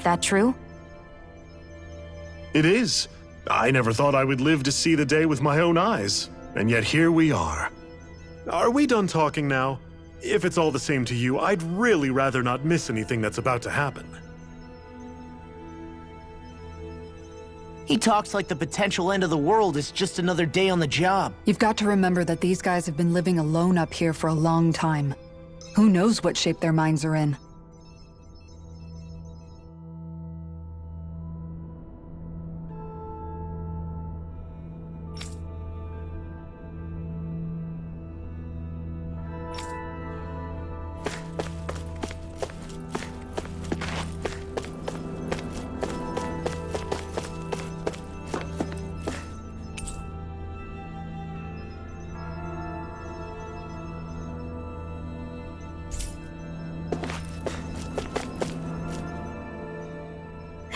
That true? It is. I never thought I would live to see the day with my own eyes, and yet here we are. Are we done talking now? If it's all the same to you, I'd really rather not miss anything that's about to happen. He talks like the potential end of the world is just another day on the job. You've got to remember that these guys have been living alone up here for a long time. Who knows what shape their minds are in?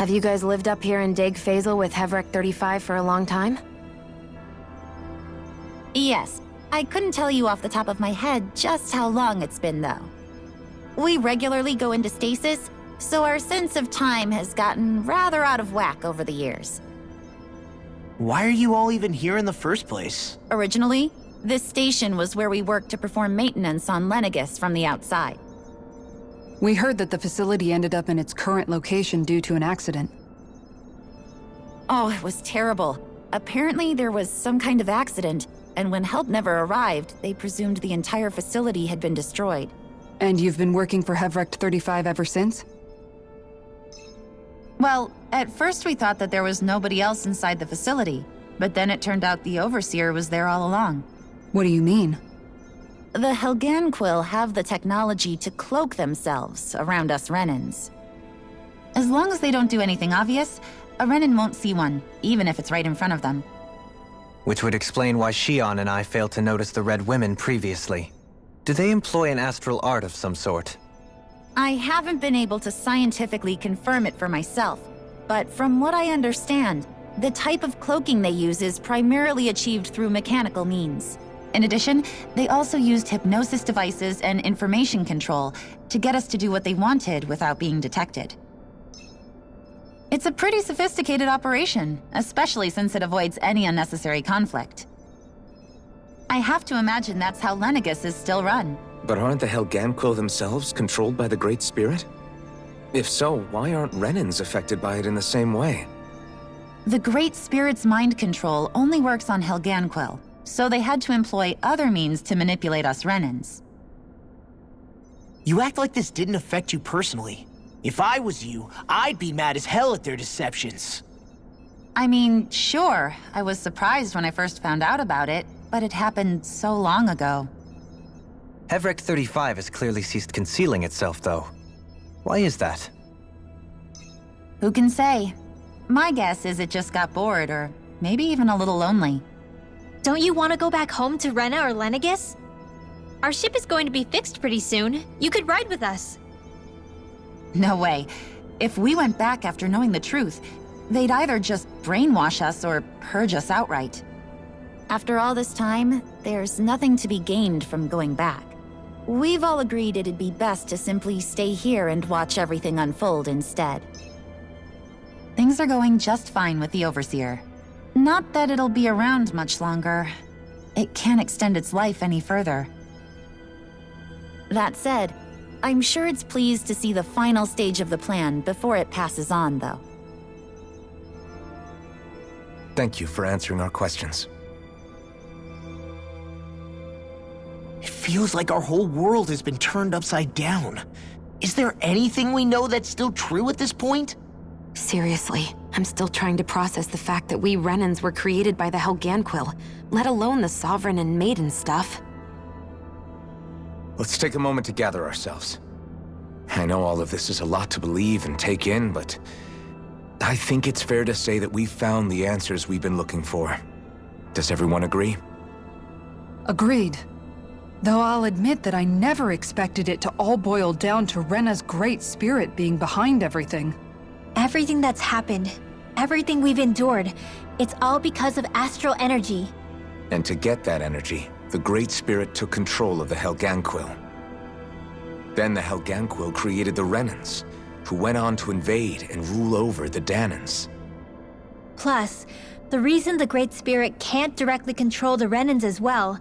Have you guys lived up here in Daeg Fazel with Hevrek 35 for a long time? Yes. I couldn't tell you off the top of my head just how long it's been, though. We regularly go into stasis, so our sense of time has gotten rather out of whack over the years. Why are you all even here in the first place? Originally, this station was where we worked to perform maintenance on Lenegis from the outside. We heard that the facility ended up in its current location due to an accident. Oh, it was terrible. Apparently there was some kind of accident, and when help never arrived, they presumed the entire facility had been destroyed. And you've been working for Hevrek 35 ever since? Well, at first we thought that there was nobody else inside the facility, but then it turned out the Overseer was there all along. What do you mean? The Helganquil have the technology to cloak themselves around us Renans. As long as they don't do anything obvious, a Renan won't see one, even if it's right in front of them. Which would explain why Shion and I failed to notice the Red Women previously. Do they employ an astral art of some sort? I haven't been able to scientifically confirm it for myself, but from what I understand, the type of cloaking they use is primarily achieved through mechanical means. In addition, they also used hypnosis devices and information control to get us to do what they wanted without being detected. It's a pretty sophisticated operation, especially since it avoids any unnecessary conflict. I have to imagine that's how Lenegis is still run. But aren't the Helganquil themselves controlled by the Great Spirit? If so, why aren't Renans affected by it in the same way? The Great Spirit's mind control only works on Helganquil, so they had to employ other means to manipulate us Renans. You act like this didn't affect you personally. If I was you, I'd be mad as hell at their deceptions. I mean, sure, I was surprised when I first found out about it, but it happened so long ago. Hevrek 35 has clearly ceased concealing itself, though. Why is that? Who can say? My guess is it just got bored, or maybe even a little lonely. Don't you want to go back home to Rena or Lenegis? Our ship is going to be fixed pretty soon. You could ride with us. No way. If we went back after knowing the truth, they'd either just brainwash us or purge us outright. After all this time, there's nothing to be gained from going back. We've all agreed it'd be best to simply stay here and watch everything unfold instead. Things are going just fine with the Overseer. Not that it'll be around much longer. It can't extend its life any further. That said, I'm sure it's pleased to see the final stage of the plan before it passes on, though. Thank you for answering our questions. It feels like our whole world has been turned upside down. Is there anything we know that's still true at this point? Seriously, I'm still trying to process the fact that we Renans were created by the Helganquil, let alone the Sovereign and Maiden stuff. Let's take a moment to gather ourselves. I know all of this is a lot to believe and take in, but I think it's fair to say that we've found the answers we've been looking for. Does everyone agree? Agreed. Though I'll admit that I never expected it to all boil down to Rena's Great Spirit being behind everything. Everything that's happened, everything we've endured, it's all because of astral energy. And to get that energy, the Great Spirit took control of the Helganquil. Then the Helganquil created the Renans, who went on to invade and rule over the Danans. Plus, the reason the Great Spirit can't directly control the Renans as well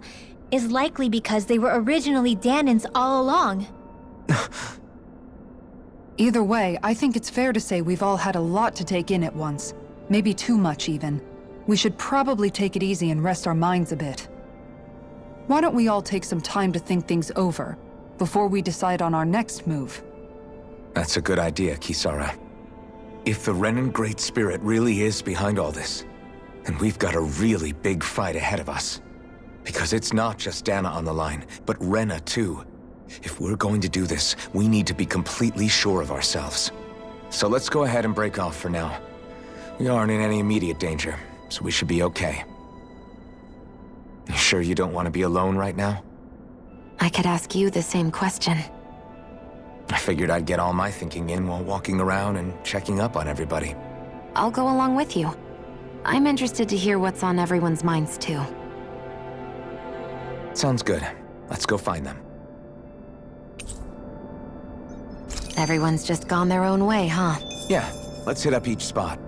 is likely because they were originally Danans all along. Either way, I think it's fair to say we've all had a lot to take in at once. Maybe too much, even. We should probably take it easy and rest our minds a bit. Why don't we all take some time to think things over, before we decide on our next move? That's a good idea, Kisara. If the Renan Great Spirit really is behind all this, then we've got a really big fight ahead of us. Because it's not just Dana on the line, but Rena too. If we're going to do this, we need to be completely sure of ourselves. So let's go ahead and break off for now. We aren't in any immediate danger, so we should be okay. You sure you don't want to be alone right now? I could ask you the same question. I figured I'd get all my thinking in while walking around and checking up on everybody. I'll go along with you. I'm interested to hear what's on everyone's minds, too. Sounds good. Let's go find them. Everyone's just gone their own way, huh? Yeah, let's hit up each spot.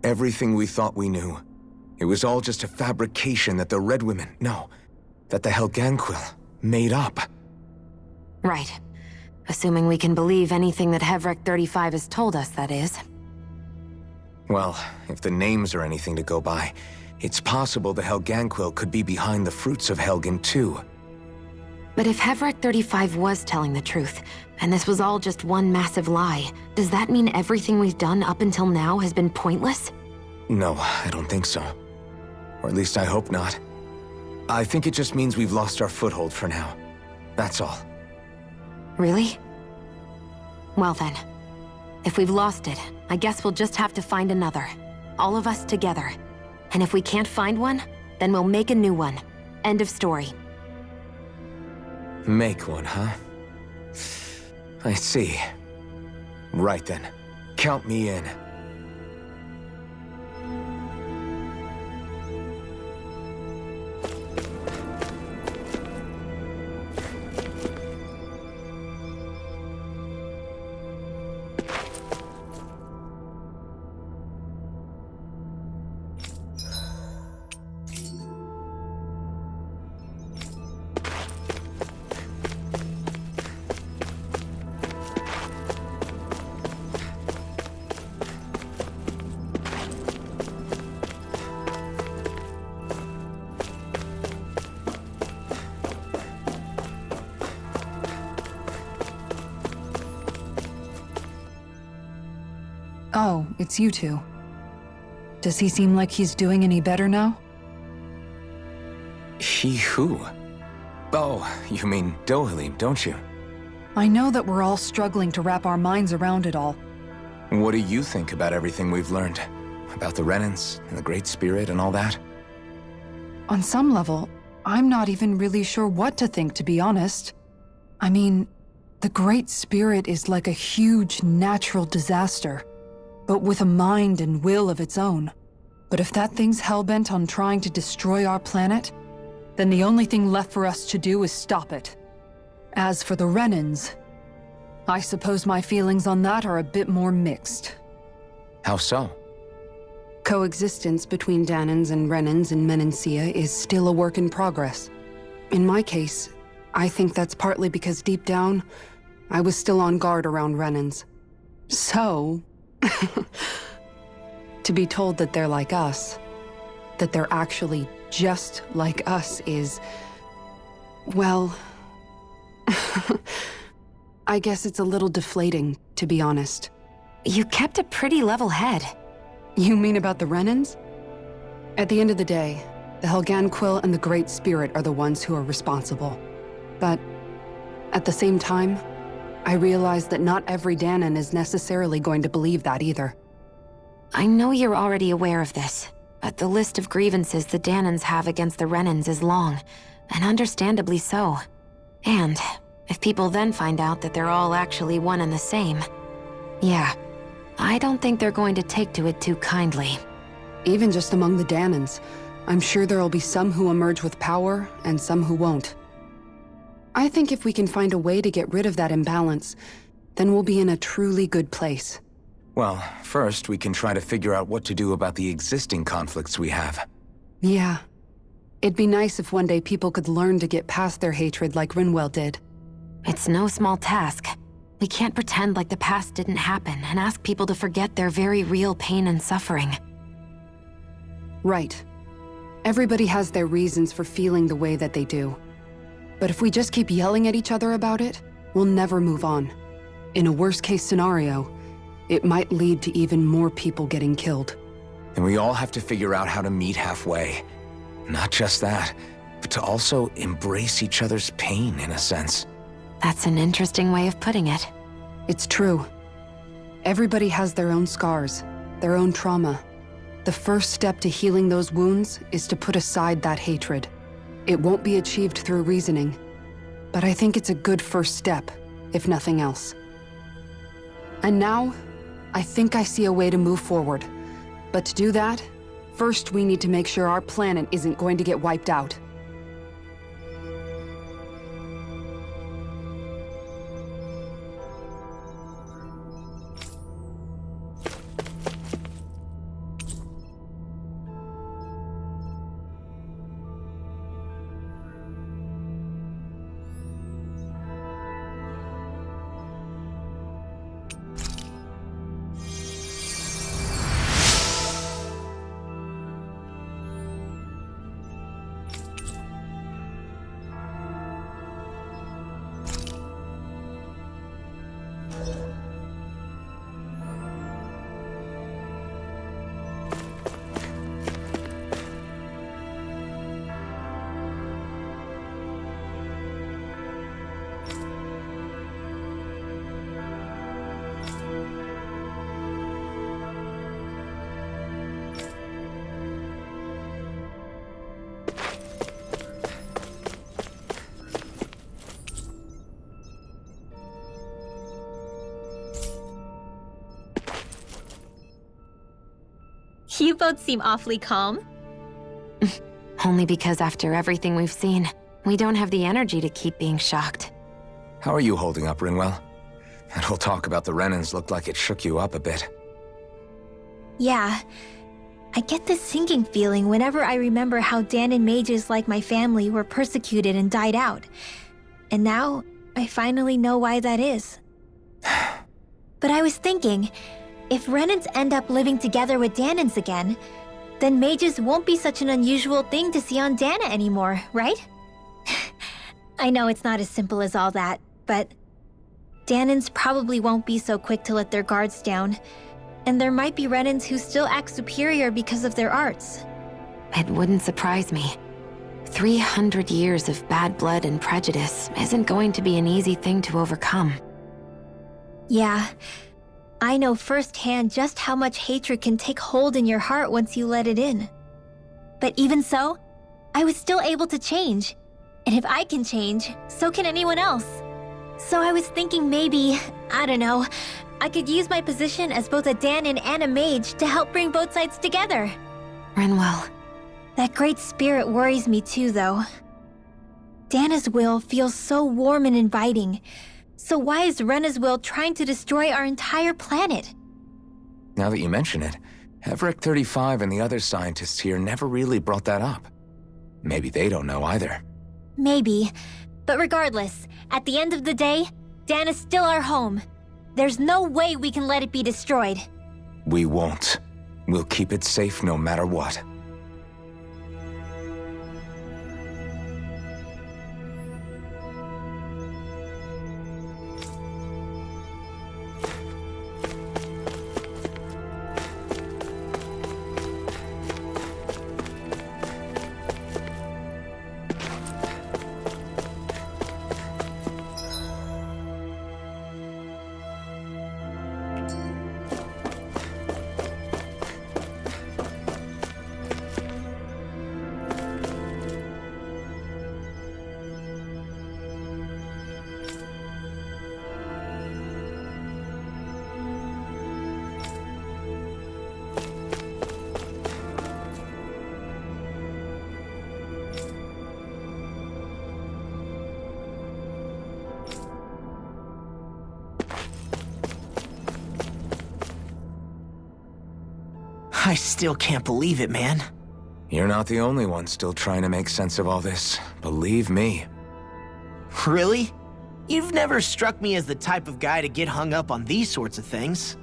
Everything we thought we knew. It was all just a fabrication that the Red Women, no, that the Helganquil made up. Right. Assuming we can believe anything that Hevrek 35 has told us, that is. Well, if the names are anything to go by, it's possible the Helganquil could be behind the fruits of Helgen too. But if Hevrek 35 was telling the truth, and this was all just one massive lie, does that mean everything we've done up until now has been pointless? No, I don't think so. Or at least I hope not. I think it just means we've lost our foothold for now. That's all. Really? Well then, if we've lost it, I guess we'll just have to find another. All of us together. And if we can't find one, then we'll make a new one. End of story. Make one, huh? I see. Right then. Count me in. Oh, it's you two. Does he seem like he's doing any better now? He who? Oh, you mean Dohalim, don't you? I know that we're all struggling to wrap our minds around it all. What do you think about everything we've learned? About the Renans and the Great Spirit and all that? On some level, I'm not even really sure what to think, to be honest. I mean, the Great Spirit is like a huge natural disaster, but with a mind and will of its own. But if that thing's hellbent on trying to destroy our planet, then the only thing left for us to do is stop it. As for the Renans, I suppose my feelings on that are a bit more mixed. How so? Coexistence between Danans and Renans in Menancia is still a work in progress. In my case, I think that's partly because deep down, I was still on guard around Renans. So, to be told that they're like us, that they're actually just like us is, well, I guess it's a little deflating, to be honest. You kept a pretty level head. You mean about the Renans? At the end of the day, the Helganquil and the Great Spirit are the ones who are responsible. But at the same time, I realize that not every Danan is necessarily going to believe that either. I know you're already aware of this, but the list of grievances the Danans have against the Renans is long, and understandably so. And if people then find out that they're all actually one and the same, yeah, I don't think they're going to take to it too kindly. Even just among the Danans, I'm sure there'll be some who emerge with power and some who won't. I think if we can find a way to get rid of that imbalance, then we'll be in a truly good place. Well, first we can try to figure out what to do about the existing conflicts we have. Yeah. It'd be nice if one day people could learn to get past their hatred like Rinwell did. It's no small task. We can't pretend like the past didn't happen and ask people to forget their very real pain and suffering. Right. Everybody has their reasons for feeling the way that they do. But if we just keep yelling at each other about it, we'll never move on. In a worst-case scenario, it might lead to even more people getting killed. And we all have to figure out how to meet halfway. Not just that, but to also embrace each other's pain, in a sense. That's an interesting way of putting it. It's true. Everybody has their own scars, their own trauma. The first step to healing those wounds is to put aside that hatred. It won't be achieved through reasoning, but I think it's a good first step, if nothing else. And now, I think I see a way to move forward. But to do that, first we need to make sure our planet isn't going to get wiped out. You both seem awfully calm. Only because after everything we've seen, we don't have the energy to keep being shocked. How are you holding up, Rinwell? That whole talk about the Renans looked like it shook you up a bit. Yeah. I get this sinking feeling whenever I remember how Danan mages like my family were persecuted and died out. And now, I finally know why that is. But I was thinking, if Renans end up living together with Danans again, then mages won't be such an unusual thing to see on Dana anymore, right? I know it's not as simple as all that, but Danans probably won't be so quick to let their guards down, and there might be Renans who still act superior because of their arts. It wouldn't surprise me. 300 years of bad blood and prejudice isn't going to be an easy thing to overcome. Yeah. I know firsthand just how much hatred can take hold in your heart once you let it in. But even so, I was still able to change. And if I can change, so can anyone else. So I was thinking maybe, I don't know, I could use my position as both a Danan and a mage to help bring both sides together. Rinwell. That great spirit worries me too, though. Dana's will feels so warm and inviting. So why is Rena's will trying to destroy our entire planet? Now that you mention it, Everett 35 and the other scientists here never really brought that up. Maybe they don't know either. Maybe. But regardless, at the end of the day, Dana's still our home. There's no way we can let it be destroyed. We won't. We'll keep it safe no matter what. I still can't believe it, man. You're not the only one still trying to make sense of all this. Believe me. Really? You've never struck me as the type of guy to get hung up on these sorts of things.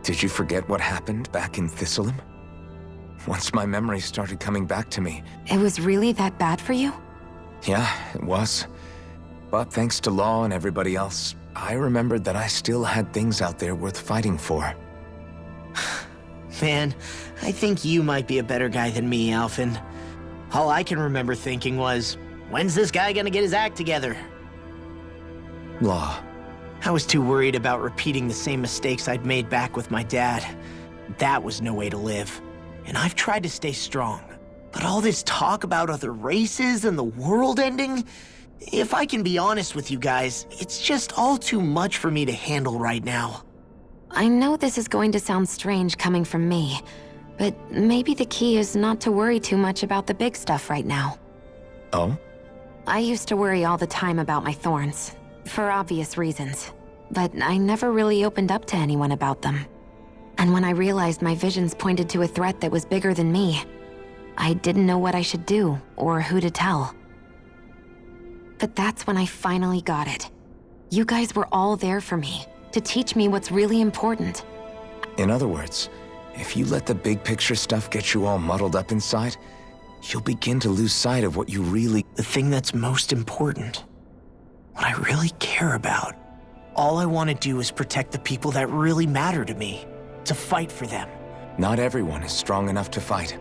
Did you forget what happened back in Thistleum? Once my memory started coming back to me. It was really that bad for you? Yeah, it was. But thanks to Law and everybody else, I remembered that I still had things out there worth fighting for. Man, I think you might be a better guy than me, Alphen. All I can remember thinking was, when's this guy gonna get his act together? Law. I was too worried about repeating the same mistakes I'd made back with my dad. That was no way to live. And I've tried to stay strong. But all this talk about other races and the world ending, if I can be honest with you guys, it's just all too much for me to handle right now. I know this is going to sound strange coming from me, but maybe the key is not to worry too much about the big stuff right now. Oh? I used to worry all the time about my thorns, for obvious reasons, but I never really opened up to anyone about them. And when I realized my visions pointed to a threat that was bigger than me, I didn't know what I should do or who to tell. But that's when I finally got it. You guys were all there for me, to teach me what's really important. In other words, if you let the big picture stuff get you all muddled up inside, you'll begin to lose sight of what you really... The thing that's most important. What I really care about. All I want to do is protect the people that really matter to me. To fight for them. Not everyone is strong enough to fight.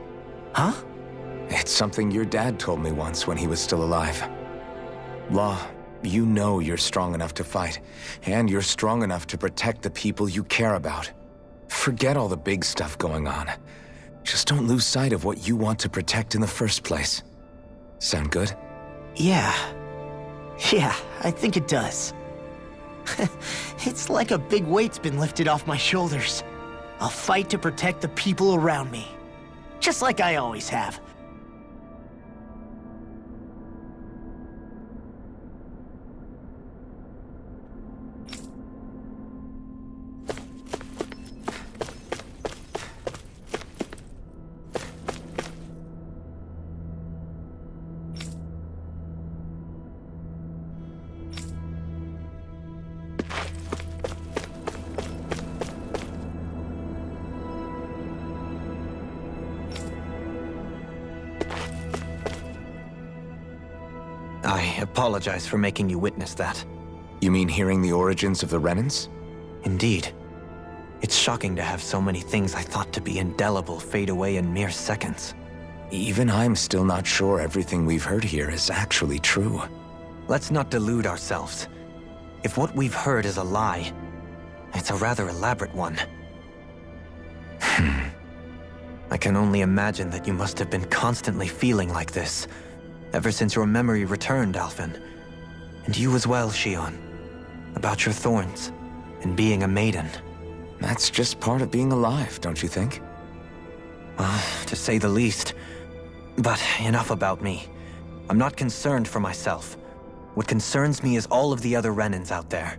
Huh? It's something your dad told me once when he was still alive. Law, you know you're strong enough to fight, and you're strong enough to protect the people you care about. Forget all the big stuff going on. Just don't lose sight of what you want to protect in the first place. Sound good? Yeah. Yeah, I think it does. It's like a big weight's been lifted off my shoulders. I'll fight to protect the people around me. Just like I always have. I apologize for making you witness that. You mean hearing the origins of the Renans? Indeed. It's shocking to have so many things I thought to be indelible fade away in mere seconds. Even I'm still not sure everything we've heard here is actually true. Let's not delude ourselves. If what we've heard is a lie, it's a rather elaborate one. I can only imagine that you must have been constantly feeling like this, ever since your memory returned, Alphen. And you as well, Shionne. About your thorns, and being a maiden. That's just part of being alive, don't you think? Well, to say the least. But enough about me. I'm not concerned for myself. What concerns me is all of the other Renans out there.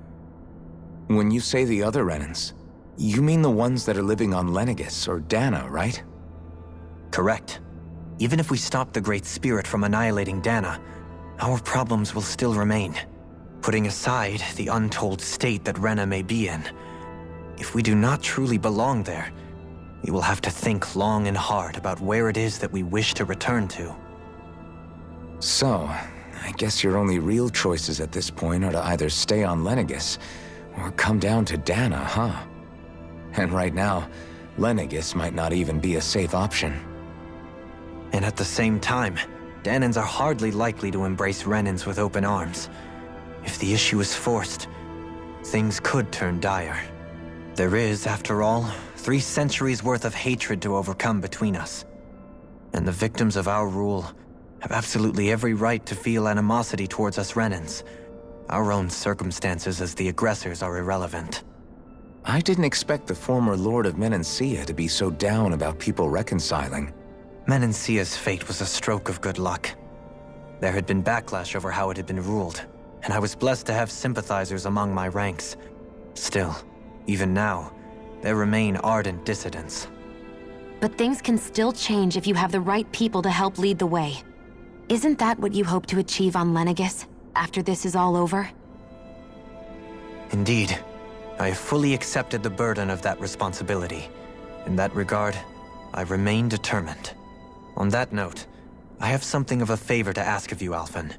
When you say the other Renans, you mean the ones that are living on Lenegis or Dana, right? Correct. Even if we stop the Great Spirit from annihilating Dana, our problems will still remain. Putting aside the untold state that Rena may be in, if we do not truly belong there, we will have to think long and hard about where it is that we wish to return to. So, I guess your only real choices at this point are to either stay on Lenegis or come down to Dana, huh? And right now, Lenegis might not even be a safe option. And at the same time, Danans are hardly likely to embrace Renans with open arms. If the issue is forced, things could turn dire. There is, after all, 3 centuries worth of hatred to overcome between us. And the victims of our rule have absolutely every right to feel animosity towards us Renans. Our own circumstances as the aggressors are irrelevant. I didn't expect the former Lord of Menancia to be so down about people reconciling. Menancia's fate was a stroke of good luck. There had been backlash over how it had been ruled, and I was blessed to have sympathizers among my ranks. Still, even now, there remain ardent dissidents. But things can still change if you have the right people to help lead the way. Isn't that what you hope to achieve on Lenegis, after this is all over? Indeed. I have fully accepted the burden of that responsibility. In that regard, I remain determined. On that note, I have something of a favor to ask of you, Alphen.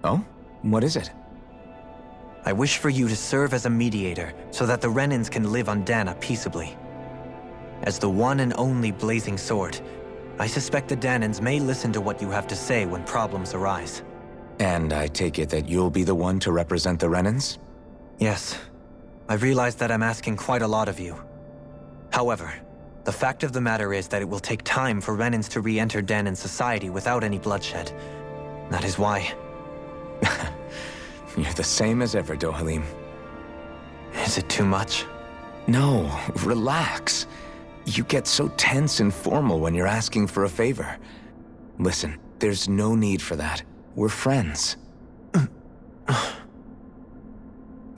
Oh? What is it? I wish for you to serve as a mediator so that the Renans can live on Dana peaceably. As the one and only Blazing Sword, I suspect the Danans may listen to what you have to say when problems arise. And I take it that you'll be the one to represent the Renans? Yes. I realize that I'm asking quite a lot of you. However, the fact of the matter is that it will take time for Renans to re-enter Danan society without any bloodshed. That is why... You're the same as ever, Dohalim. Is it too much? No, relax. You get so tense and formal when you're asking for a favor. Listen, there's no need for that. We're friends.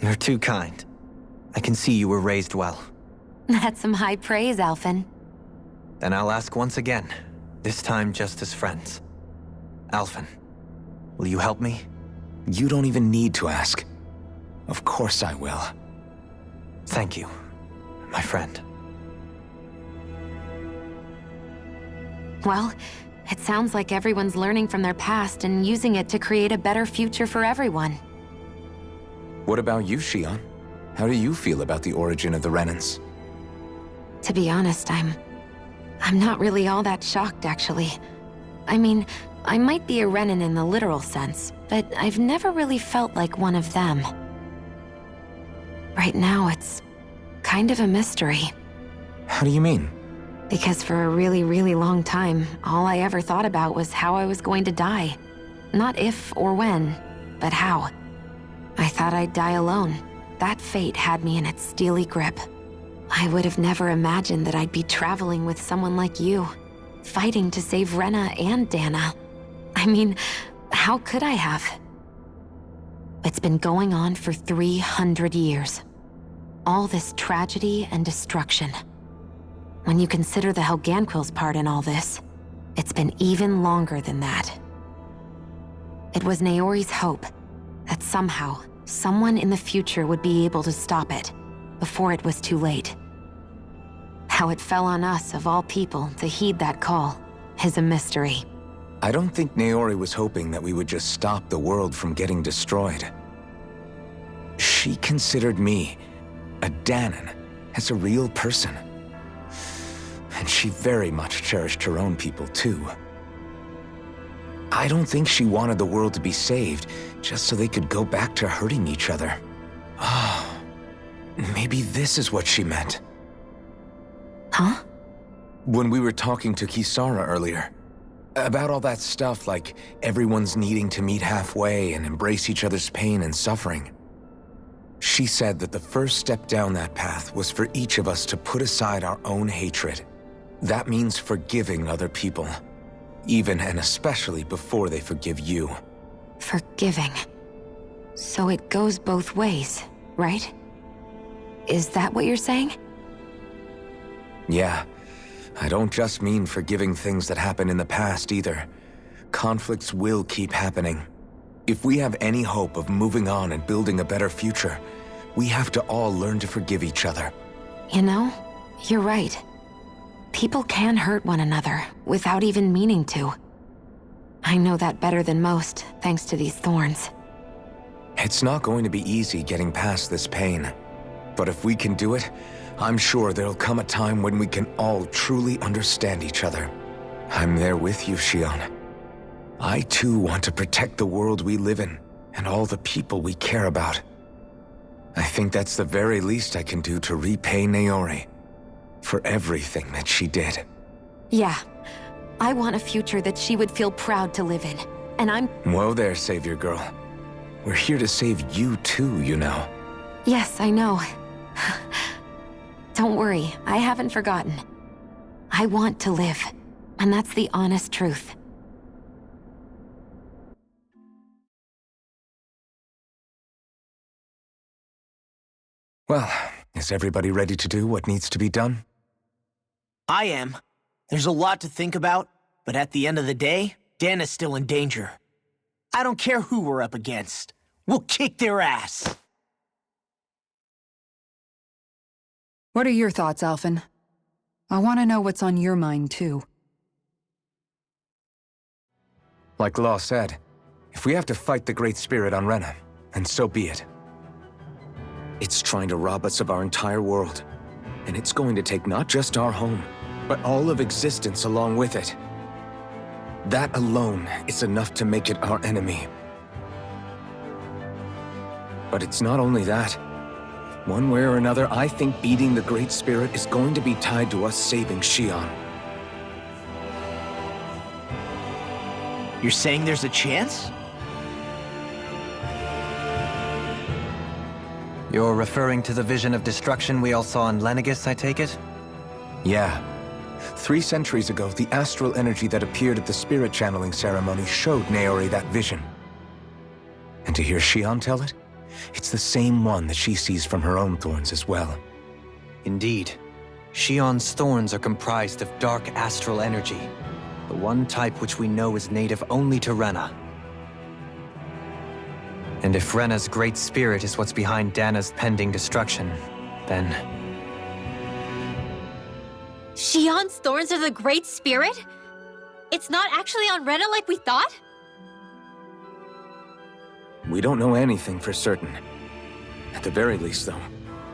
You're too kind. I can see you were raised well. That's some high praise, Alphen. Then I'll ask once again, this time just as friends. Alphen, will you help me? You don't even need to ask. Of course I will. Thank you, my friend. Well, it sounds like everyone's learning from their past and using it to create a better future for everyone. What about you, Shion? How do you feel about the origin of the Renans? To be honest, I'm not really all that shocked, actually. I mean, I might be a Renan in the literal sense, but I've never really felt like one of them. Right now, it's kind of a mystery. How do you mean? Because for a really, really long time, all I ever thought about was how I was going to die. Not if or when, but how. I thought I'd die alone. That fate had me in its steely grip. I would have never imagined that I'd be traveling with someone like you, fighting to save Rena and Dana. I mean, how could I have? It's been going on for 300 years. All this tragedy and destruction. When you consider the Helganquil's part in all this, it's been even longer than that. It was Naori's hope that somehow, someone in the future would be able to stop it, before it was too late. How it fell on us, of all people, to heed that call, is a mystery. I don't think Naori was hoping that we would just stop the world from getting destroyed. She considered me, a Danan, as a real person. And she very much cherished her own people, too. I don't think she wanted the world to be saved, just so they could go back to hurting each other. Ah, maybe this is what she meant. Huh? When we were talking to Kisara earlier, about all that stuff like everyone's needing to meet halfway and embrace each other's pain and suffering. She said that the first step down that path was for each of us to put aside our own hatred. That means forgiving other people, even and especially before they forgive you. Forgiving. So it goes both ways, right? Is that what you're saying? Yeah. I don't just mean forgiving things that happened in the past either. Conflicts will keep happening. If we have any hope of moving on and building a better future, we have to all learn to forgive each other. You know, you're right. People can hurt one another without even meaning to. I know that better than most, thanks to these thorns. It's not going to be easy getting past this pain. But if we can do it, I'm sure there'll come a time when we can all truly understand each other. I'm there with you, Shion. I too want to protect the world we live in, and all the people we care about. I think that's the very least I can do to repay Naori for everything that she did. Yeah. I want a future that she would feel proud to live in. And I'm... Whoa there, Savior Girl. We're here to save you too, you know. Yes, I know. Don't worry, I haven't forgotten. I want to live, and that's the honest truth. Well, is everybody ready to do what needs to be done? I am. There's a lot to think about, but at the end of the day, Dan is still in danger. I don't care who we're up against. We'll kick their ass. What are your thoughts, Alphen? I want to know what's on your mind, too. Like Law said, if we have to fight the Great Spirit on Rena, then so be it. It's trying to rob us of our entire world, and it's going to take not just our home, but all of existence along with it. That alone is enough to make it our enemy. But it's not only that. One way or another, I think beating the Great Spirit is going to be tied to us saving Xion. You're saying there's a chance? You're referring to the vision of destruction we all saw in Lenegis, I take it? Yeah. 3 centuries ago, the astral energy that appeared at the spirit channeling ceremony showed Naori that vision. And to hear Xion tell it, it's the same one that she sees from her own thorns as well. Indeed. Xion's thorns are comprised of dark astral energy, the one type which we know is native only to Rena. And if Rena's great spirit is what's behind Dana's pending destruction, then... Xion's thorns are the Great Spirit? It's not actually on Rena like we thought? We don't know anything for certain. At the very least, though,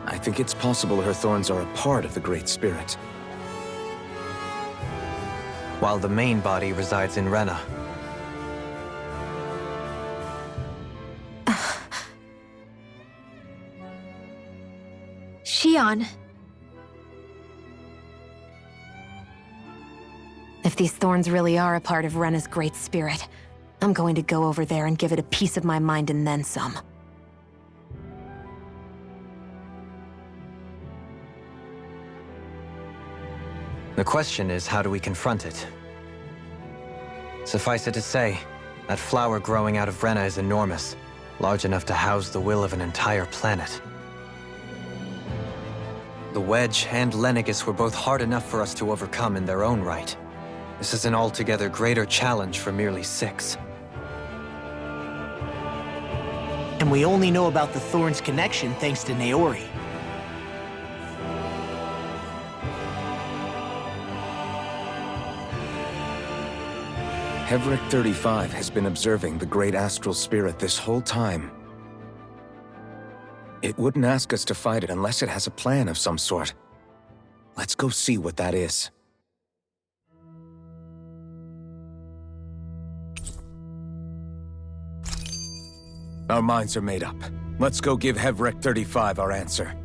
I think it's possible her thorns are a part of the Great Spirit. While the main body resides in Rena. Xion. If these thorns really are a part of Rena's great spirit, I'm going to go over there and give it a piece of my mind and then some. The question is, how do we confront it? Suffice it to say, that flower growing out of Rena is enormous, large enough to house the will of an entire planet. The Wedge and Lenegis were both hard enough for us to overcome in their own right. This is an altogether greater challenge for merely 6. And we only know about the Thorns connection thanks to Naori. Hevric 35 has been observing the Great Astral Spirit this whole time. It wouldn't ask us to fight it unless it has a plan of some sort. Let's go see what that is. Our minds are made up. Let's go give Hevric 35 our answer.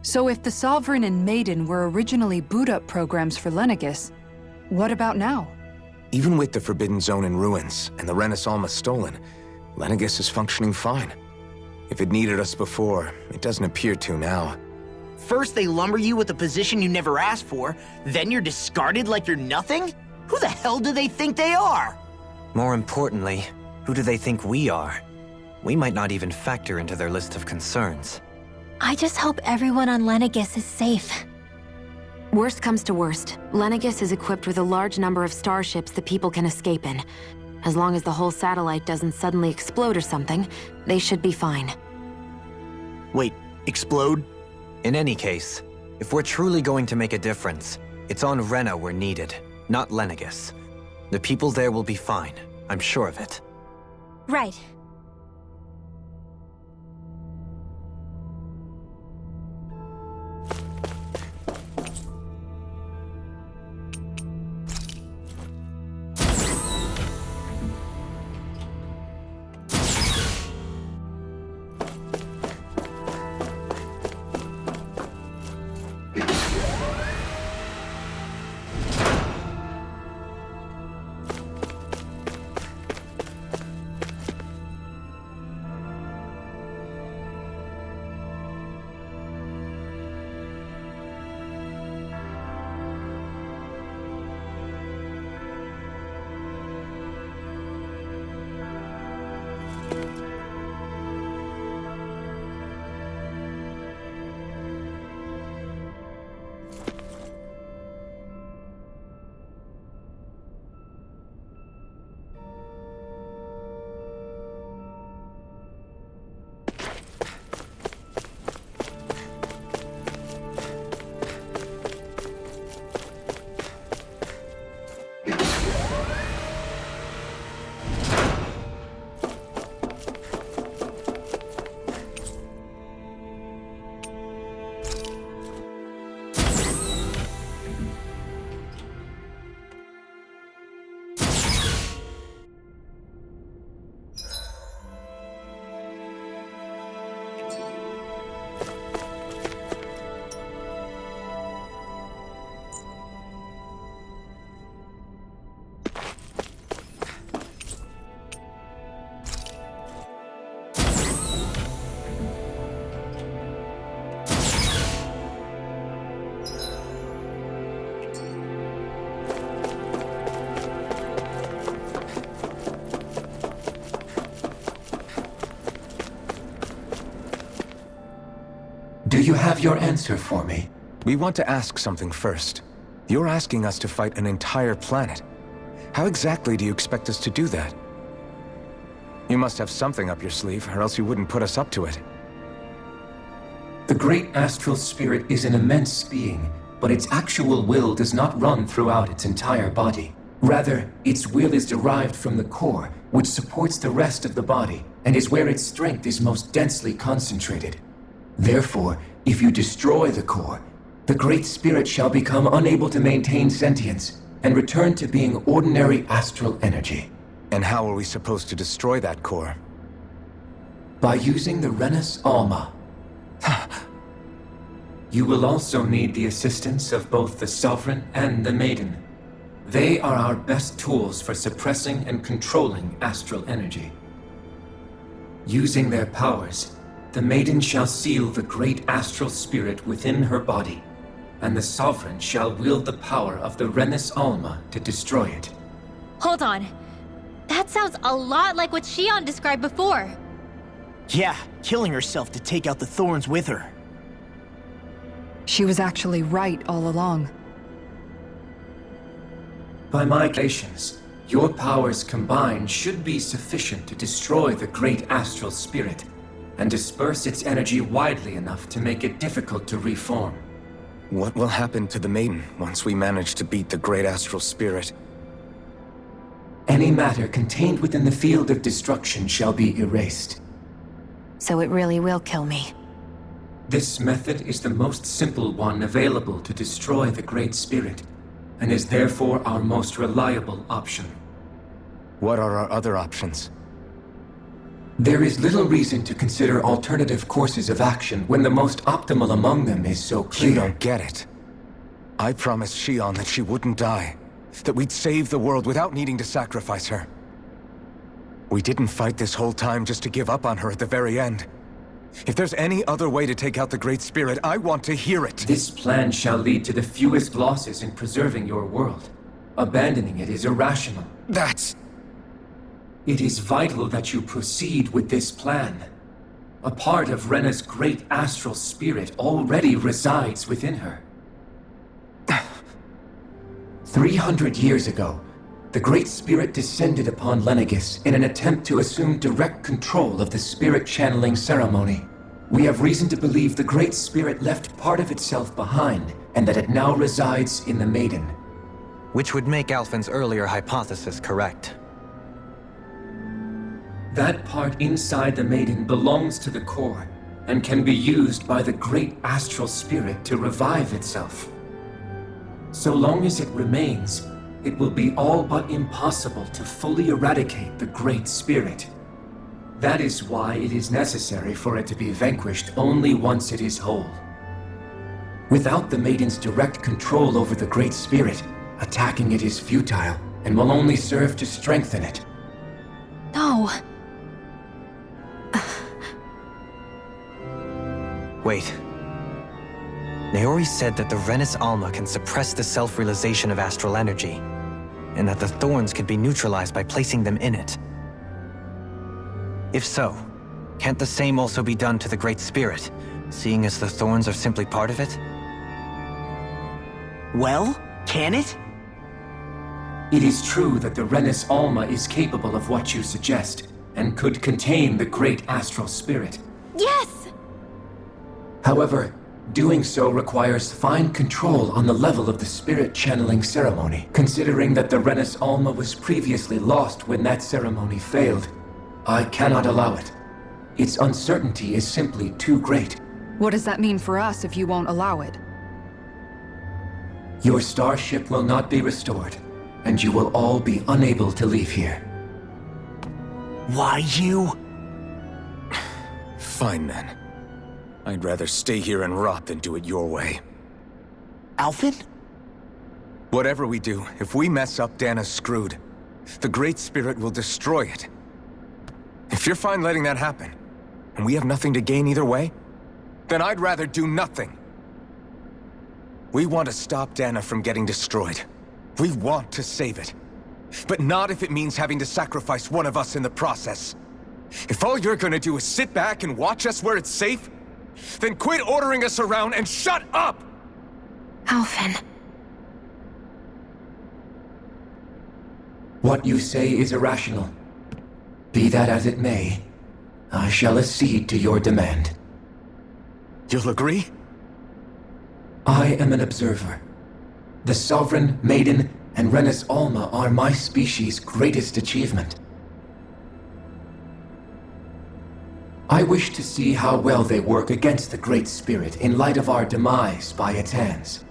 So if the Sovereign and Maiden were originally boot-up programs for Lenegis, what about now? Even with the Forbidden Zone in ruins and the Renis Alma stolen, Lenegis is functioning fine. If it needed us before, it doesn't appear to now. First they lumber you with a position you never asked for, then you're discarded like you're nothing? Who the hell do they think they are? More importantly, who do they think we are? We might not even factor into their list of concerns. I just hope everyone on Lenegis is safe. Worst comes to worst, Lenegis is equipped with a large number of starships that people can escape in. As long as the whole satellite doesn't suddenly explode or something, they should be fine. Wait, explode? In any case, if we're truly going to make a difference, it's on Rena we're needed, not Lenegis. The people there will be fine, I'm sure of it. Right. Do you have your answer for me? We want to ask something first. You're asking us to fight an entire planet. How exactly do you expect us to do that? You must have something up your sleeve, or else you wouldn't put us up to it. The great astral spirit is an immense being, but its actual will does not run throughout its entire body. Rather, its will is derived from the core, which supports the rest of the body, and is where its strength is most densely concentrated. Therefore, if you destroy the core, the Great Spirit shall become unable to maintain sentience, and return to being ordinary astral energy. And how are we supposed to destroy that core? By using the Renus Alma. You will also need the assistance of both the Sovereign and the Maiden. They are our best tools for suppressing and controlling astral energy. Using their powers, the Maiden shall seal the great astral spirit within her body, and the Sovereign shall wield the power of the Renus Alma to destroy it. Hold on. That sounds a lot like what Shion described before. Yeah, killing herself to take out the thorns with her. She was actually right all along. By my calculations, your powers combined should be sufficient to destroy the great astral spirit, and disperse its energy widely enough to make it difficult to reform. What will happen to the Maiden once we manage to beat the great astral spirit? Any matter contained within the field of destruction shall be erased. So it really will kill me. This method is the most simple one available to destroy the Great Spirit, and is therefore our most reliable option. What are our other options? There is little reason to consider alternative courses of action when the most optimal among them is so clear. You don't get it. I promised Shion that she wouldn't die, that we'd save the world without needing to sacrifice her. We didn't fight this whole time just to give up on her at the very end. If there's any other way to take out the Great Spirit, I want to hear it. This plan shall lead to the fewest losses in preserving your world. Abandoning it is irrational. It is vital that you proceed with this plan. A part of Rena's great astral spirit already resides within her. 300 years ago, the Great Spirit descended upon Lenegis in an attempt to assume direct control of the spirit channeling ceremony. We have reason to believe the Great Spirit left part of itself behind, and that it now resides in the Maiden. Which would make Alphen's earlier hypothesis correct. That part inside the Maiden belongs to the core, and can be used by the great astral spirit to revive itself. So long as it remains, it will be all but impossible to fully eradicate the Great Spirit. That is why it is necessary for it to be vanquished only once it is whole. Without the Maiden's direct control over the Great Spirit, attacking it is futile, and will only serve to strengthen it. No. Wait. Naori said that the Renus Alma can suppress the self-realization of astral energy, and that the thorns can be neutralized by placing them in it. If so, can't the same also be done to the Great Spirit, seeing as the thorns are simply part of it? Well, can it? It is true that the Renus Alma is capable of what you suggest, and could contain the great astral spirit. Yes! However, doing so requires fine control on the level of the spirit channeling ceremony, considering that the Renus Alma was previously lost when that ceremony failed. I cannot allow it. Its uncertainty is simply too great. What does that mean for us if you won't allow it? Your starship will not be restored, and you will all be unable to leave here. Why you? Fine then. I'd rather stay here and rot than do it your way. Alphen? Whatever we do, if we mess up, Dana's screwed. The Great Spirit will destroy it. If you're fine letting that happen, and we have nothing to gain either way, then I'd rather do nothing. We want to stop Dana from getting destroyed. We want to save it. But not if it means having to sacrifice one of us in the process. If all you're gonna do is sit back and watch us where it's safe, Then quit ordering us around and shut up! Alphen. What you say is irrational. Be that as it may, I shall accede to your demand. You'll agree? I am an observer. The Sovereign, Maiden, and Renis Alma are my species' greatest achievement. I wish to see how well they work against the Great Spirit in light of our demise by its hands.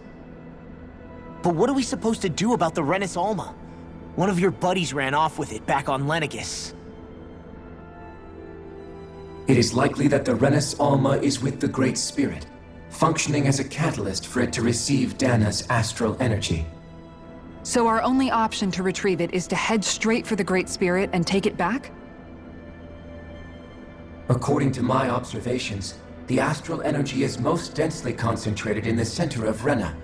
But what are we supposed to do about the Renis Alma? One of your buddies ran off with it back on Lenegis. It is likely that the Renis Alma is with the Great Spirit, functioning as a catalyst for it to receive Dana's astral energy. So our only option to retrieve it is to head straight for the Great Spirit and take it back? According to my observations, the astral energy is most densely concentrated in the center of Rena,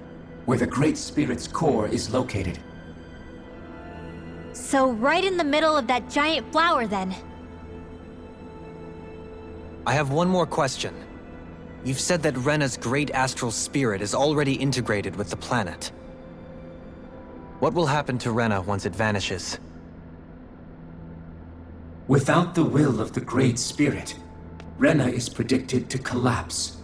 where the Great Spirit's core is located. So right in the middle of that giant flower, then. I have one more question. You've said that Rena's great astral spirit is already integrated with the planet. What will happen to Rena once it vanishes? Without the will of the Great Spirit, Rena is predicted to collapse.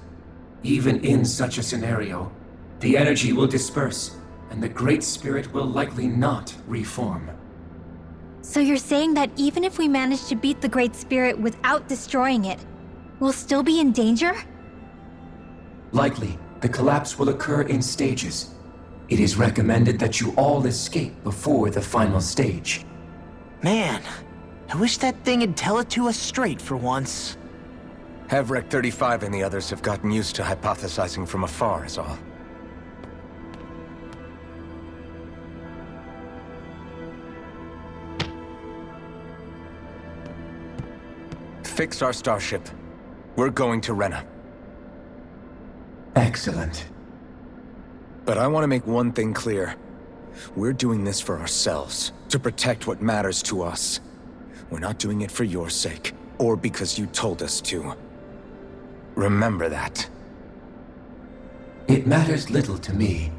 Even in such a scenario, the energy will disperse, and the Great Spirit will likely not reform. So you're saying that even if we manage to beat the Great Spirit without destroying it, we'll still be in danger? Likely, the collapse will occur in stages. It is recommended that you all escape before the final stage. Man, I wish that thing would tell it to us straight for once. Hevrek 35 and the others have gotten used to hypothesizing from afar, is all. Fix our starship. We're going to Rena. Excellent. But I want to make one thing clear. We're doing this for ourselves, to protect what matters to us. We're not doing it for your sake, or because you told us to. Remember that. It matters little to me.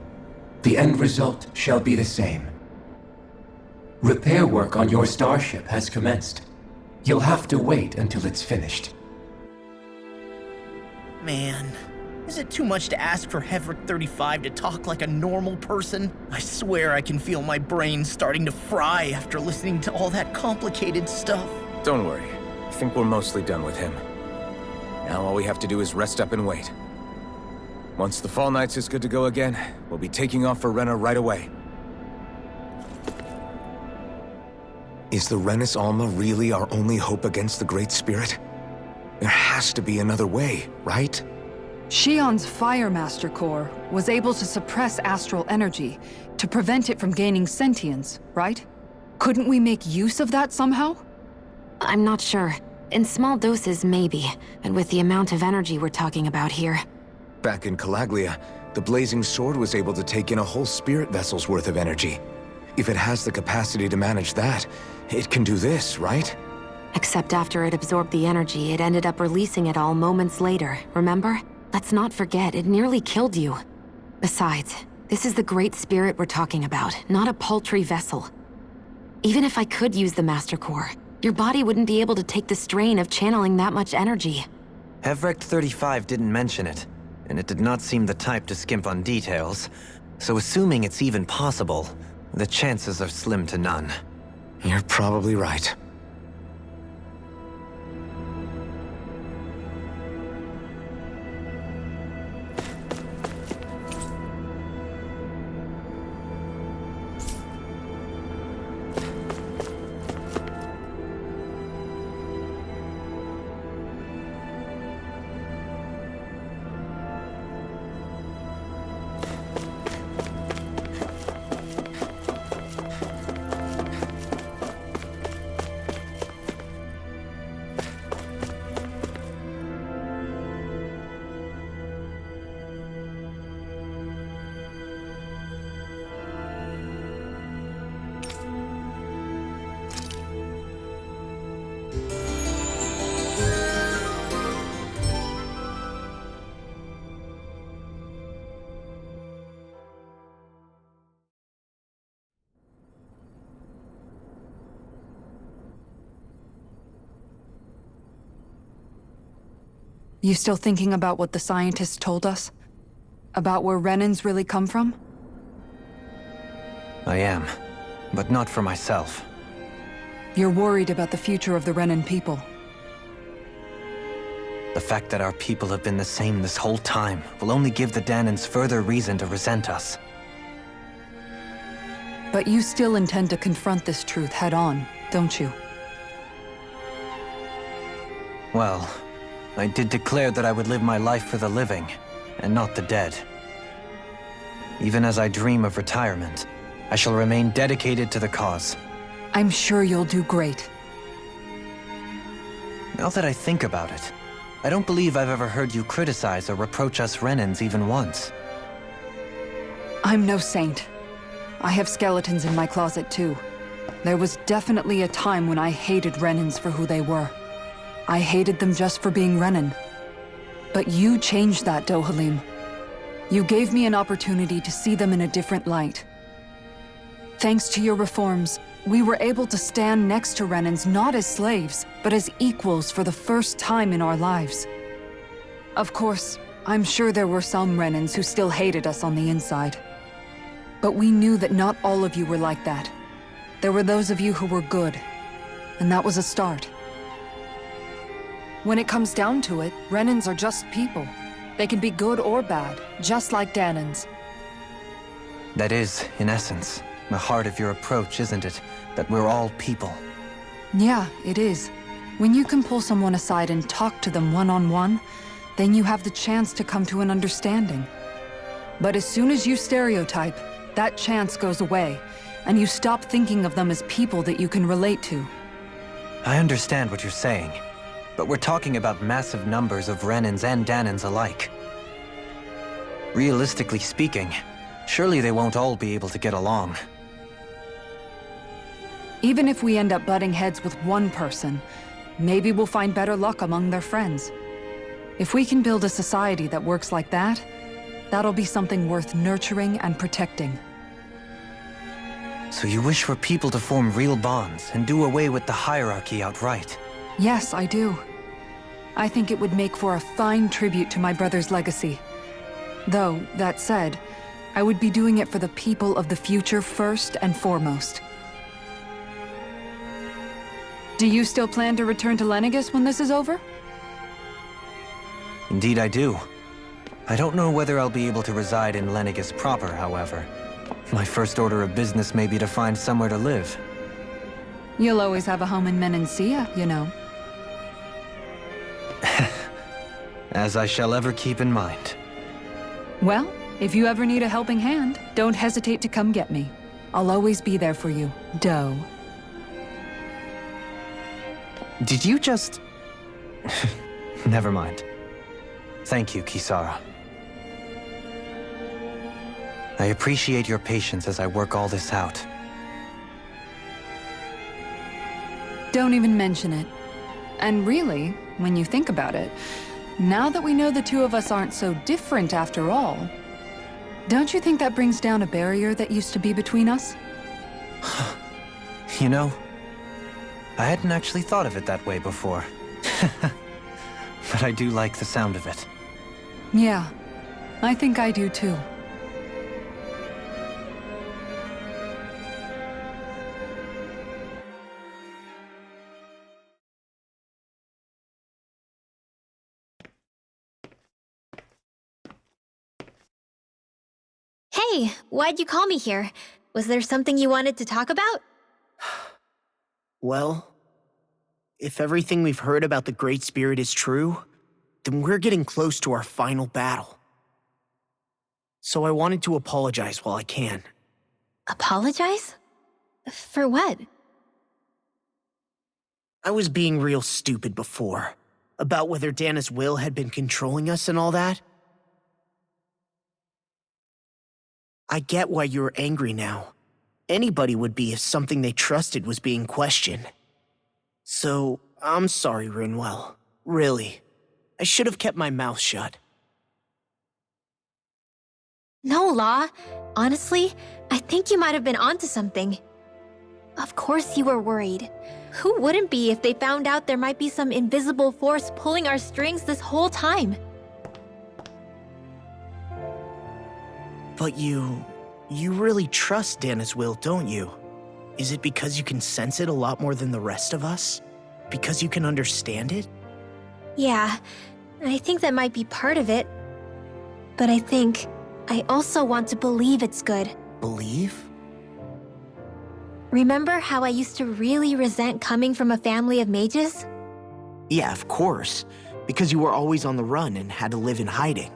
The end result shall be the same. Repair work on your starship has commenced. You'll have to wait until it's finished. Man, is it too much to ask for Hevrek 35 to talk like a normal person? I swear I can feel my brain starting to fry after listening to all that complicated stuff. Don't worry. I think we're mostly done with him. Now all we have to do is rest up and wait. Once the Fall Knights is good to go again, we'll be taking off for Rena right away. Is the Renis Alma really our only hope against the Great Spirit? There has to be another way, right? Shion's Fire Master Core was able to suppress astral energy to prevent it from gaining sentience, right? Couldn't we make use of that somehow? I'm not sure. In small doses, maybe. And with the amount of energy we're talking about here. Back in Calaglia, the Blazing Sword was able to take in a whole spirit vessel's worth of energy. If it has the capacity to manage that, it can do this, right? Except after it absorbed the energy, it ended up releasing it all moments later, remember? Let's not forget, it nearly killed you. Besides, this is the Great Spirit we're talking about, not a paltry vessel. Even if I could use the Master Core, your body wouldn't be able to take the strain of channeling that much energy. Hevrek 35 didn't mention it, and it did not seem the type to skimp on details, so assuming it's even possible, the chances are slim to none. You're probably right. You still thinking about what the scientists told us? About where Renans really come from? I am, but not for myself. You're worried about the future of the Renan people. The fact that our people have been the same this whole time will only give the Danans further reason to resent us. But you still intend to confront this truth head-on, don't you? Well, I did declare that I would live my life for the living, and not the dead. Even as I dream of retirement, I shall remain dedicated to the cause. I'm sure you'll do great. Now that I think about it, I don't believe I've ever heard you criticize or reproach us Renans even once. I'm no saint. I have skeletons in my closet too. There was definitely a time when I hated Renans for who they were. I hated them just for being Renan. But you changed that, Dohalim. You gave me an opportunity to see them in a different light. Thanks to your reforms, we were able to stand next to Renans not as slaves, but as equals for the first time in our lives. Of course, I'm sure there were some Renans who still hated us on the inside. But we knew that not all of you were like that. There were those of you who were good, and that was a start. When it comes down to it, Renans are just people. They can be good or bad, just like Danans. That is, in essence, the heart of your approach, isn't it? That we're all people. Yeah, it is. When you can pull someone aside and talk to them one-on-one, then you have the chance to come to an understanding. But as soon as you stereotype, that chance goes away, and you stop thinking of them as people that you can relate to. I understand what you're saying, but we're talking about massive numbers of Renans and Danans alike. Realistically speaking, surely they won't all be able to get along. Even if we end up butting heads with one person, maybe we'll find better luck among their friends. If we can build a society that works like that, that'll be something worth nurturing and protecting. So you wish for people to form real bonds and do away with the hierarchy outright? Yes, I do. I think it would make for a fine tribute to my brother's legacy. Though, that said, I would be doing it for the people of the future first and foremost. Do you still plan to return to Lenegis when this is over? Indeed I do. I don't know whether I'll be able to reside in Lenegis proper, however. My first order of business may be to find somewhere to live. You'll always have a home in Menancia, you know. As I shall ever keep in mind. Well, if you ever need a helping hand, don't hesitate to come get me. I'll always be there for you, Doe. Did you just... Never mind. Thank you, Kisara. I appreciate your patience as I work all this out. Don't even mention it. And really, when you think about it, now that we know the two of us aren't so different after all, don't you think that brings down a barrier that used to be between us? You know, I hadn't actually thought of it that way before. But I do like the sound of it. Yeah, I think I do too. Hey, why'd you call me here? Was there something you wanted to talk about? Well, if everything we've heard about the Great Spirit is true, then we're getting close to our final battle. So I wanted to apologize while I can. Apologize? For what? I was being real stupid before, about whether Dana's will had been controlling us and all that. I get why you're angry now. Anybody would be if something they trusted was being questioned. So, I'm sorry, Rinwell. Really. I should have kept my mouth shut. No, Law. Honestly, I think you might have been onto something. Of course you were worried. Who wouldn't be if they found out there might be some invisible force pulling our strings this whole time? But you really trust Dana's will, don't you? Is it because you can sense it a lot more than the rest of us? Because you can understand it? Yeah, I think that might be part of it. But I think I also want to believe it's good. Believe? Remember how I used to really resent coming from a family of mages? Yeah, of course. Because you were always on the run and had to live in hiding.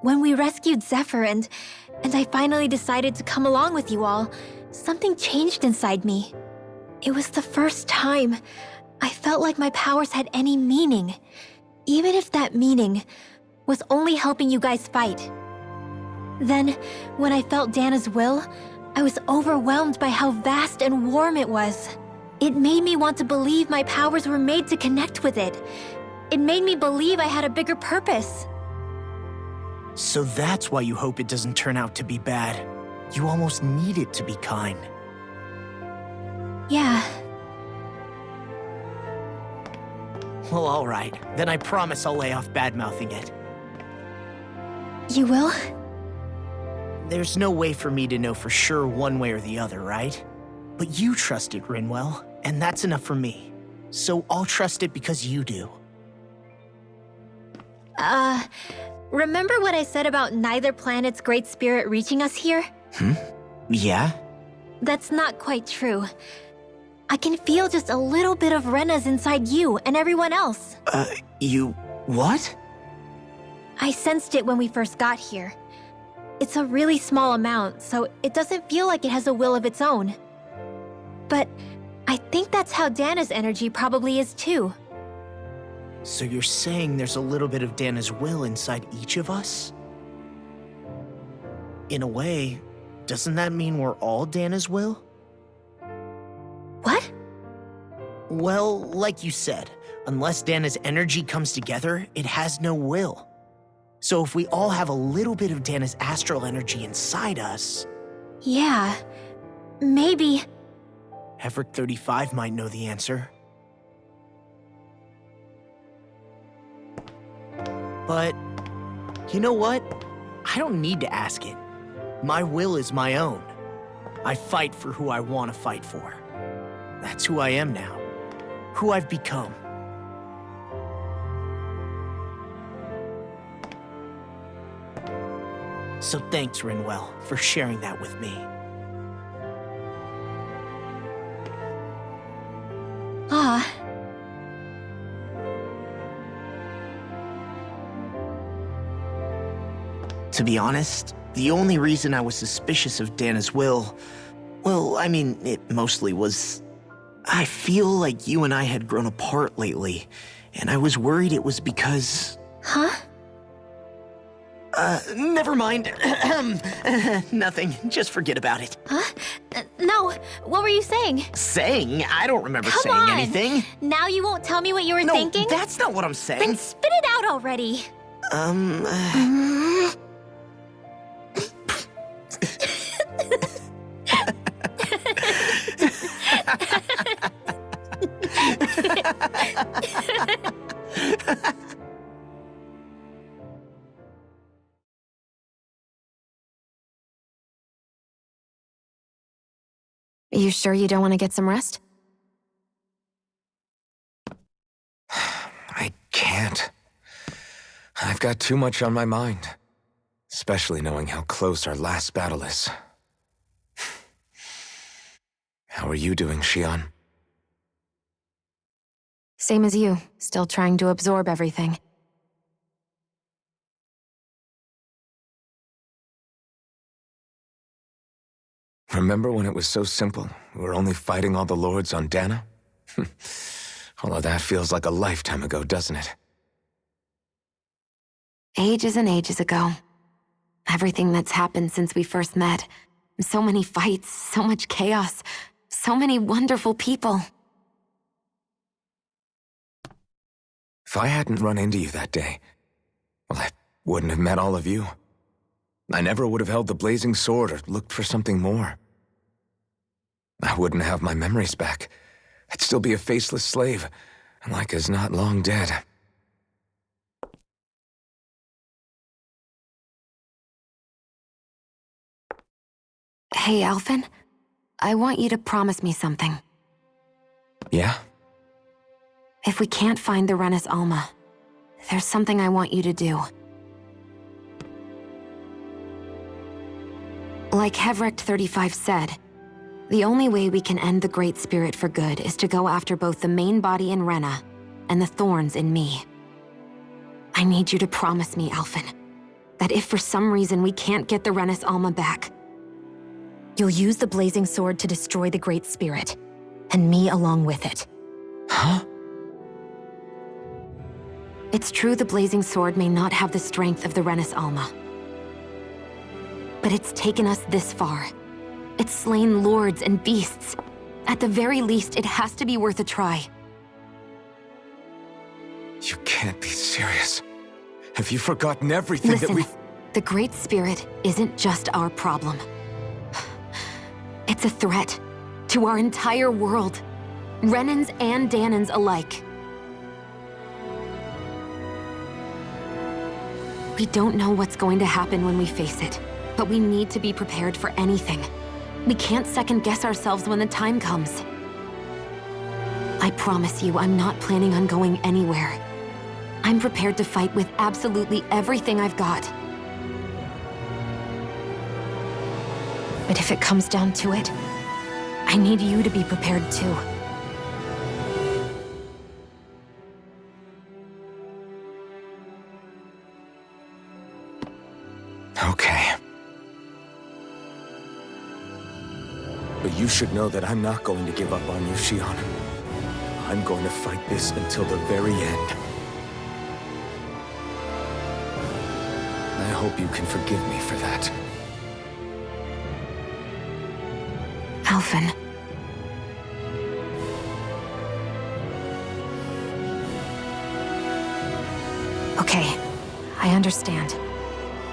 When we rescued Zephyr and I finally decided to come along with you all, something changed inside me. It was the first time I felt like my powers had any meaning, even if that meaning was only helping you guys fight. Then, when I felt Dana's will, I was overwhelmed by how vast and warm it was. It made me want to believe my powers were made to connect with it. It made me believe I had a bigger purpose. So that's why you hope it doesn't turn out to be bad. You almost need it to be kind. Yeah. Well, alright. Then I promise I'll lay off bad-mouthing it. You will? There's no way for me to know for sure one way or the other, right? But you trust it, Rinwell, and that's enough for me. So I'll trust it because you do. Remember what I said about neither planet's great spirit reaching us here? Yeah? That's not quite true. I can feel just a little bit of Rena's inside you and everyone else. You... what? I sensed it when we first got here. It's a really small amount, so it doesn't feel like it has a will of its own. But I think that's how Dana's energy probably is too. So you're saying there's a little bit of Dana's will inside each of us? In a way, doesn't that mean we're all Dana's will? What? Well, like you said, unless Dana's energy comes together, it has no will. So if we all have a little bit of Dana's astral energy inside us... Yeah, maybe... Heverick 35 might know the answer. But, you know what? I don't need to ask it. My will is my own. I fight for who I want to fight for. That's who I am now. Who I've become. So thanks, Rinwell, for sharing that with me. Ah. To be honest, the only reason I was suspicious of Dana's will, well, I mean, it mostly was... I feel like you and I had grown apart lately, and I was worried it was because... Huh? Never mind. Nothing. Just forget about it. Huh? No, what were you saying? Saying? I don't remember Come saying on. anything. Now you won't tell me what you were No, thinking? that's not what I'm saying. Then spit it out already. You sure you don't want to get some rest? I can't. I've got too much on my mind. Especially knowing how close our last battle is. How are you doing, Xion? Same as you, still trying to absorb everything. Remember when it was so simple? We were only fighting all the lords on Dana? All of that feels like a lifetime ago, doesn't it? Ages and ages ago. Everything that's happened since we first met. So many fights, so much chaos, so many wonderful people. If I hadn't run into you that day, well, I wouldn't have met all of you. I never would have held the blazing sword or looked for something more. I wouldn't have my memories back. I'd still be a faceless slave, and Laika's not long dead. Hey, Alphen. I want you to promise me something. Yeah? If we can't find the Renis Alma, there's something I want you to do. Like Hevrecht 35 said, the only way we can end the Great Spirit for good is to go after both the main body in Rena and the thorns in me. I need you to promise me, Alphen, that if for some reason we can't get the Renis Alma back, you'll use the Blazing Sword to destroy the Great Spirit, and me along with it. Huh? It's true the Blazing Sword may not have the strength of the Renis Alma. But it's taken us this far. It's slain lords and beasts. At the very least, it has to be worth a try. You can't be serious. Have you forgotten everything Listen, that we've... the Great Spirit isn't just our problem. It's a threat to our entire world. Renans and Dahnans alike. We don't know what's going to happen when we face it, but we need to be prepared for anything. We can't second-guess ourselves when the time comes. I promise you, I'm not planning on going anywhere. I'm prepared to fight with absolutely everything I've got. But if it comes down to it, I need you to be prepared too. Okay. But you should know that I'm not going to give up on you, Shionne. I'm going to fight this until the very end. I hope you can forgive me for that. Alphen. Okay, I understand.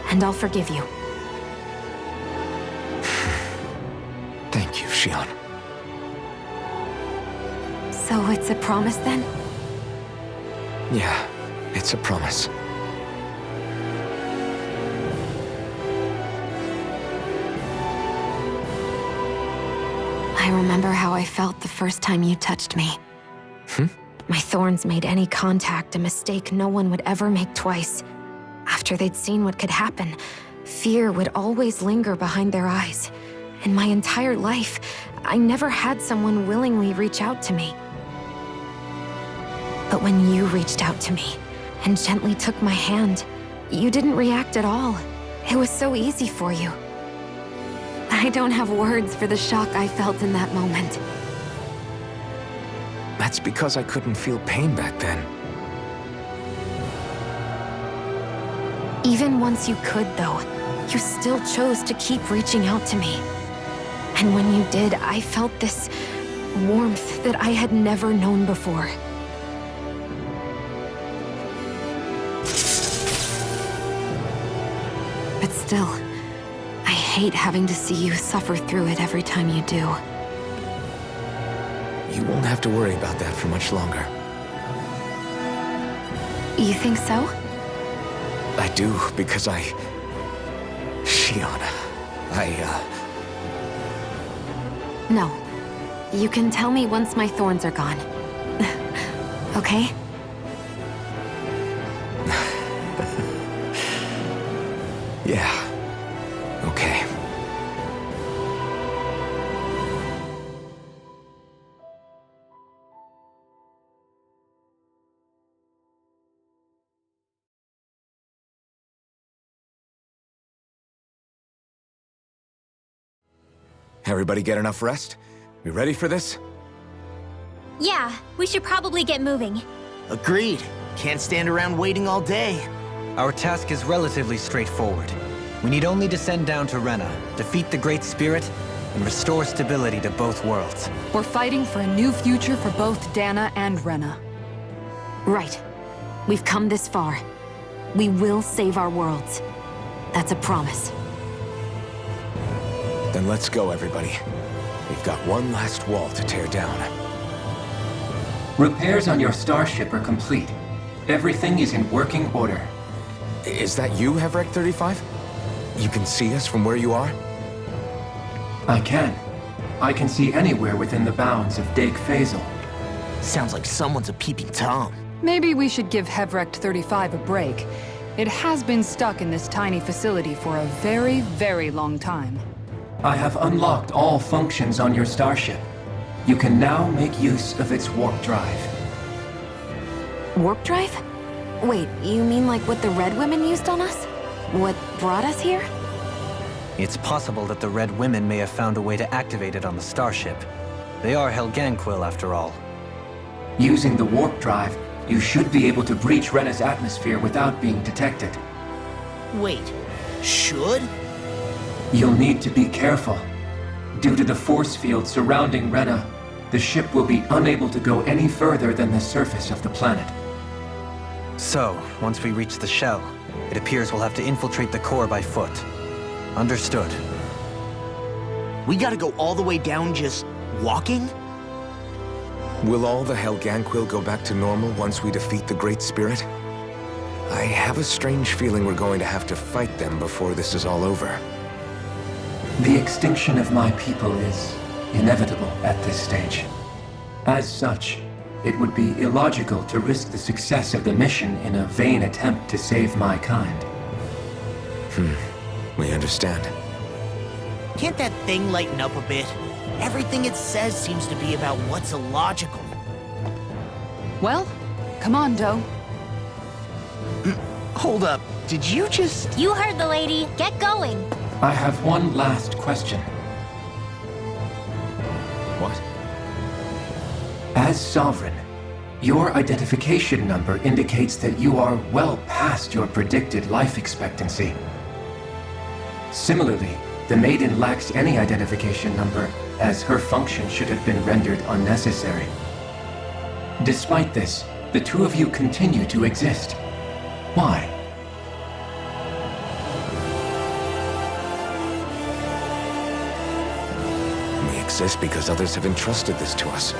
And I'll forgive you. Thank you, Shionne. So it's a promise then? Yeah, it's a promise. I remember how I felt the first time you touched me. My thorns made any contact a mistake no one would ever make twice. After they'd seen what could happen, fear would always linger behind their eyes. In my entire life, I never had someone willingly reach out to me. But when you reached out to me and gently took my hand, you didn't react at all. It was so easy for you. I don't have words for the shock I felt in that moment. That's because I couldn't feel pain back then. Even once you could, though, you still chose to keep reaching out to me. And when you did, I felt this warmth that I had never known before. But still, I hate having to see you suffer through it every time you do. You won't have to worry about that for much longer. You think so? I do, because Shionne, No. You can tell me once my thorns are gone. Okay? Yeah. Okay. Everybody get enough rest? We ready for this? Yeah, we should probably get moving. Agreed. Can't stand around waiting all day. Our task is relatively straightforward. We need only descend down to Rena, defeat the Great Spirit, and restore stability to both worlds. We're fighting for a new future for both Dana and Rena. Right. We've come this far. We will save our worlds. That's a promise. Then let's go, everybody. We've got one last wall to tear down. Repairs on your starship are complete. Everything is in working order. Is that you, Hevrek 35? You can see us from where you are? I can. I can see anywhere within the bounds of Dake Faisal. Sounds like someone's a peeping Tom. Maybe we should give Hevrekt 35 a break. It has been stuck in this tiny facility for a very, very long time. I have unlocked all functions on your starship. You can now make use of its warp drive. Warp drive? Wait, you mean like what the Red Women used on us? What brought us here? It's possible that the Red Women may have found a way to activate it on the starship. They are Helganquil, after all. Using the warp drive, you should be able to breach Rena's atmosphere without being detected. Wait, should? You'll need to be careful. Due to the force field surrounding Rena, the ship will be unable to go any further than the surface of the planet. So, once we reach the shell, it appears we'll have to infiltrate the core by foot. Understood. We gotta go all the way down just walking? Will all the Helganquil go back to normal once we defeat the Great Spirit? I have a strange feeling we're going to have to fight them before this is all over. The extinction of my people is inevitable at this stage. As such, it would be illogical to risk the success of the mission in a vain attempt to save my kind. We understand. Can't that thing lighten up a bit? Everything it says seems to be about what's illogical. Well, come on, Doe. Hold up, did you just... You heard the lady. Get going. I have one last question. What? As Sovereign, your identification number indicates that you are well past your predicted life expectancy. Similarly, the Maiden lacks any identification number, as her function should have been rendered unnecessary. Despite this, the two of you continue to exist. Why? We exist because others have entrusted this to us.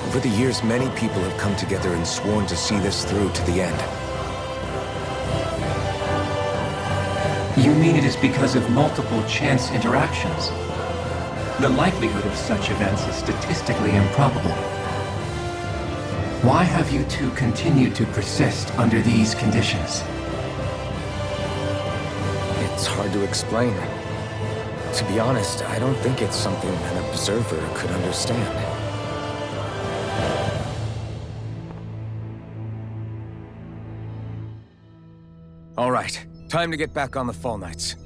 Over the years, many people have come together and sworn to see this through to the end. You mean it is because of multiple chance interactions? The likelihood of such events is statistically improbable. Why have you two continued to persist under these conditions? It's hard to explain. To be honest, I don't think it's something an observer could understand. All right, time to get back on the Fall Knights.